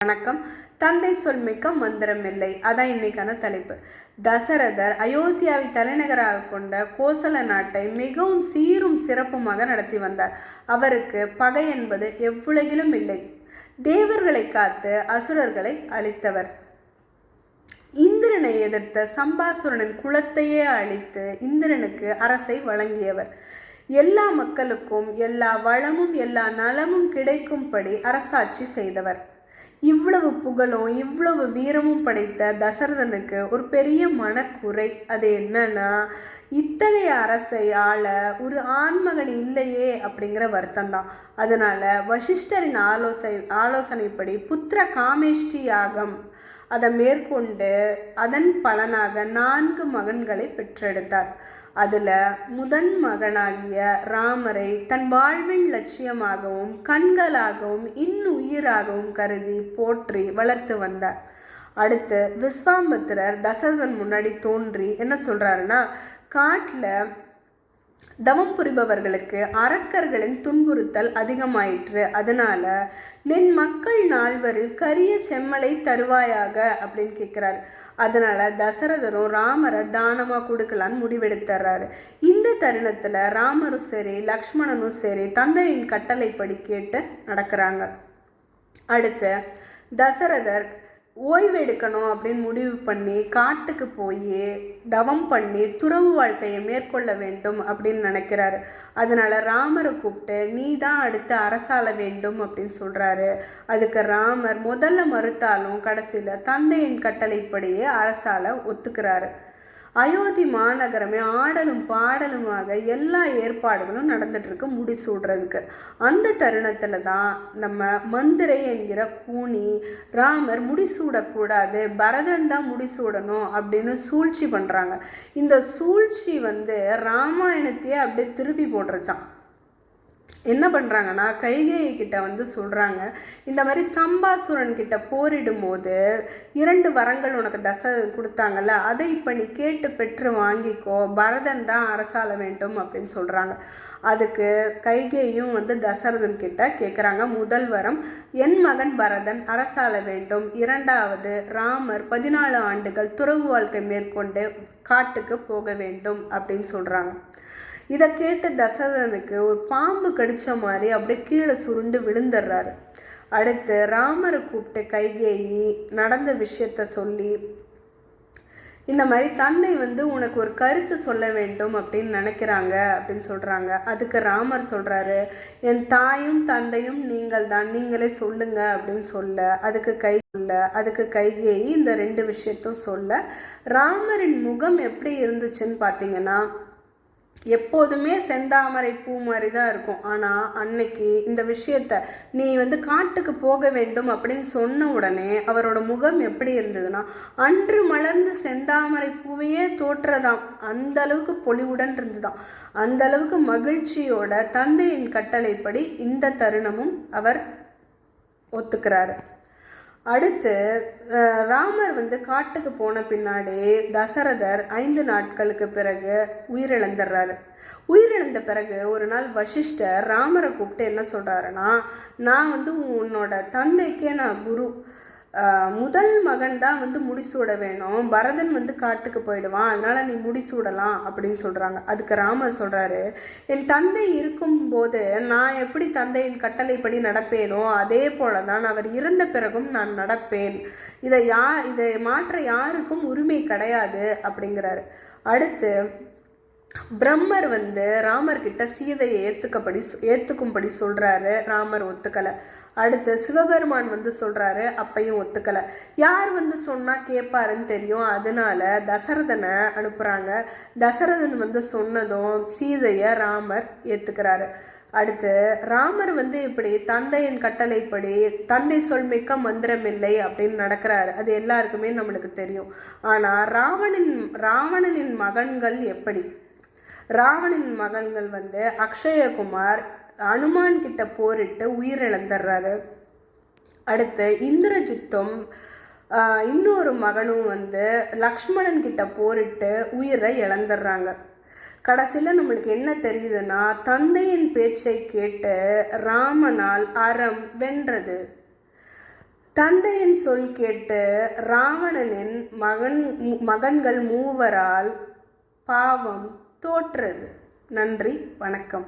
வணக்கம். தந்தை சொல்மிக்க மந்திரமில்லை. அதான் இன்னைக்கான தலைப்பு. தசரதர் அயோத்தியாவை தலைநகராக கொண்ட கோசல நாட்டை மிகவும் சீரும் சிறப்புமாக நடத்தி வந்தார். அவருக்கு பகை என்பது எவ்வுலகிலும் இல்லை. தேவர்களை காத்து அசுரர்களை அழித்தவர். இந்திரனை எதிர்த்த சம்பாசுரனின் குலத்தையே அழித்து இந்திரனுக்கு அரசை வழங்கியவர். எல்லா மக்களுக்கும் எல்லா வளமும் எல்லா நலமும் கிடைக்கும்படி அரசாட்சி செய்தவர். இவ்வளவு புகழும் இவ்வளவு வீரமும் படைத்த தசரதனுக்கு ஒரு பெரிய மனக்குறை. அது என்னன்னா, இத்தகைய அரசை ஆள ஒரு ஆண்மகன் இல்லையே அப்படிங்கிற வருத்தம் தான். அதனால வசிஷ்டரின் ஆலோசனைப்படி புத்திர காமேஷ்டி யாகம் அதை மேற்கொண்டு அதன் பலனாக 4 மகன்களை பெற்றெடுத்தார். அதில் முதன் மகனாகிய ராமரை தன் வாழ்வின் லட்சியமாகவும் கண்களாகவும் இன்னுயிராகவும் கருதி போற்றி வளர்த்து வந்தார். அடுத்து விஸ்வாமித்திரர் தசரதன் முன்னாடி தோன்றி என்ன சொல்கிறாருன்னா, காட்டில் தவம் புரிபவர்களுக்கு அரக்கர்களின் துன்புறுத்தல் அதிகமாயிற்று. அதனால நின் மக்கள் 4 கரிய செம்மலை தருவாயாக அப்படின்னு கேட்குறாரு. அதனால தசரதரும் ராமரை தானமாக கொடுக்கலான்னு முடிவெடுத்துறாரு. இந்த தருணத்தில் ராமரும் சரி லக்ஷ்மணனும் சரி தந்தையின் கட்டளைப்படி கேட்டு நடக்கிறாங்க. அடுத்து தசரதர் ஓய்வு எடுக்கணும் அப்படின்னு முடிவு பண்ணி காட்டுக்கு போய் தவம் பண்ணி துறவு வாழ்க்கையை மேற்கொள்ள வேண்டும் அப்படின்னு நினைக்கிறாரு. அதனால ராமரை கூப்பிட்டு நீ தான் அடுத்து அரசாள வேண்டும் அப்படின்னு சொல்கிறாரு. அதுக்கு ராமர் முதல்ல மறுத்தாலும் கடைசியில் தந்தையின் கட்டளைப்படியே அரசாள ஒத்துக்கிறாரு. அயோத்தி மாநகரமே ஆடலும் பாடலுமாக எல்லா ஏற்பாடுகளும் நடந்துட்டுருக்கு முடிசூடுறதுக்கு. அந்த தருணத்தில் தான் நம்ம மந்திரை என்கிற கூனி ராமர் முடிசூடக்கூடாது, பரதன் தான் முடிசூடணும் அப்படின்னு சூழ்ச்சி பண்ணுறாங்க. இந்த சூழ்ச்சி ராமாயணத்தையே அப்படியே திருப்பி போட்டுருச்சான். என்ன பண்ணுறாங்கன்னா, கைகேயி கிட்ட சொல்கிறாங்க, இந்த மாதிரி சம்பாசுரன் கிட்ட போரிடும் போது 2 வரங்கள் உனக்கு கொடுத்தாங்கல்ல, அதை இப்போ நீ கேட்டு பெற்று வாங்கிக்கோ, பரதன் தான் அரசாள வேண்டும் அப்படின்னு சொல்கிறாங்க. அதுக்கு கைகேயும் தசரதன் கிட்ட கேட்குறாங்க, முதல் வரம் என் மகன் பரதன் அரசாள வேண்டும், 2வது ராமர் 14 ஆண்டுகள் துறவு வாழ்க்கை மேற்கொண்டு காட்டுக்கு போக வேண்டும் அப்படின்னு சொல்கிறாங்க. இதை கேட்டு தசரதனுக்கு ஒரு பாம்பு கடித்த மாதிரி அப்படியே கீழே சுருண்டு விழுந்துடுறாரு. அடுத்து ராமரை கூப்பிட்டு கைகேயி நடந்த விஷயத்த சொல்லி, இந்த மாதிரி தந்தை உனக்கு ஒரு கருத்து சொல்ல வேண்டும் அப்படின்னு நினைக்கிறாங்க அப்படின்னு சொல்கிறாங்க. அதுக்கு ராமர் சொல்கிறாரு, என் தாயும் தந்தையும் நீங்கள் தான், நீங்களே சொல்லுங்க அப்படின்னு சொல்ல அதுக்கு கைகேயி இந்த 2 விஷயத்தும் சொல்ல, ராமரின் முகம் எப்படி இருந்துச்சுன்னு பார்த்தீங்கன்னா, எப்போதுமே செந்தாமரை பூ மாதிரி தான் இருக்கும். ஆனால் அன்னைக்கு இந்த விஷயத்த நீ காட்டுக்கு போக வேண்டும் அப்படின்னு சொன்ன உடனே அவரோட முகம் எப்படி இருந்ததுன்னா, அன்று மலர்ந்த செந்தாமரை பூவையே தோற்றதாம். அந்த அளவுக்கு பொலிவுடன் இருந்துதான். அந்த அளவுக்கு மகிழ்ச்சியோட தந்தையின் கட்டளைப்படி இந்த தருணமும் அவர் ஒத்துக்கிறாரு. அடுத்து ராமர் காட்டுக்கு போன பின்னாடி தசரதர் 5 நாட்களுக்கு பிறகு உயிரிழந்துடுறாரு. உயிரிழந்த பிறகு ஒரு நாள் வசிஷ்டர் ராமரை கூப்பிட்டு என்ன சொல்கிறாருன்னா, நான் உன்னோட தந்தைக்கே நான் குரு, முதல் மகன் தான் முடிசூட வேணும், பரதன் காட்டுக்கு போயிடுவான், அதனால் நீ முடிசூடலாம் அப்படின்னு சொல்கிறாங்க. அதுக்கு ராமர் சொல்கிறாரு, என் தந்தை இருக்கும்போது நான் எப்படி தந்தையின் கட்டளைப்படி நடப்பேனோ அதே போல தான் அவர் இறந்த பிறகும் நான் நடப்பேன். இதை மாற்ற யாருக்கும் உரிமை கிடையாது அப்படிங்கிறாரு. அடுத்து பிரம்மர் ராமர்கிட்ட சீதையை ஏற்றுக்கும்படி சொல்கிறாரு. ராமர் ஒத்துக்கலை. அடுத்து சிவபெருமான் சொல்கிறாரு, அப்பையும் ஒத்துக்கலை. யார் சொன்னால் கேட்பாருன்னு தெரியும், அதனால தசரதனை அனுப்புகிறாங்க. தசரதன் சொன்னதும் சீதையை ராமர் ஏற்றுக்கிறாரு. அடுத்து ராமர் இப்படி தந்தையின் கட்டளைப்படி தந்தை சொல்மிக்க மந்திரமில்லை அப்படின்னு நடக்கிறாரு. அது எல்லாருக்குமே நம்மளுக்கு தெரியும். ஆனால் ராவணனின் மகன்கள் எப்படி? ராவணனின் மகன்கள் அக்ஷயகுமார் அனுமான் கிட்ட போரிட்டு உயிரிழந்துடுறாரு. அடுத்து இந்திரஜித்தும் இன்னொரு மகனும் லக்ஷ்மணன் கிட்ட போரிட்டு உயிரை இழந்துடுறாங்க. கடைசியில் நம்மளுக்கு என்ன தெரியுதுன்னா, தந்தையின் பேச்சை கேட்டு ராமனால் அறம் வென்றது. தந்தையின் சொல் கேட்டு ராவணனின் மகன்கள் மூவரால் பாவம் தோற்றது. நன்றி, வணக்கம்.